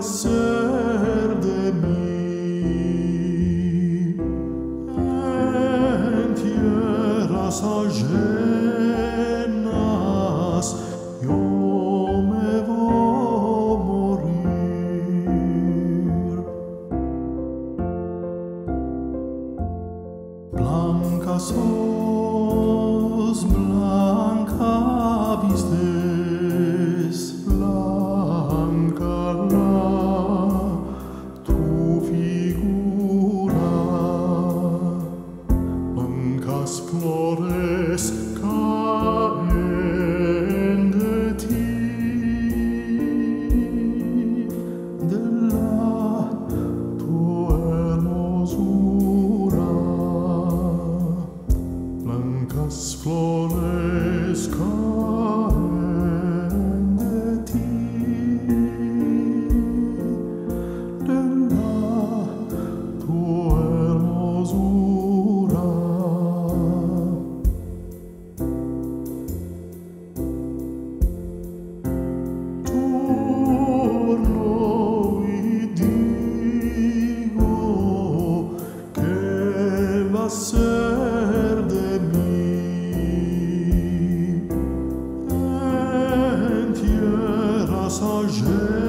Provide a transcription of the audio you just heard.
ser de mí en tierras ajenas yo me voy a morir. Blanca sos, blanca vistes, blanca tu figura, blancas flores caen de ti, de tu hermosura, blancas flores caen de ti, de tu hermosura. Torno y digo que va a ser de mí en tierras ajenas.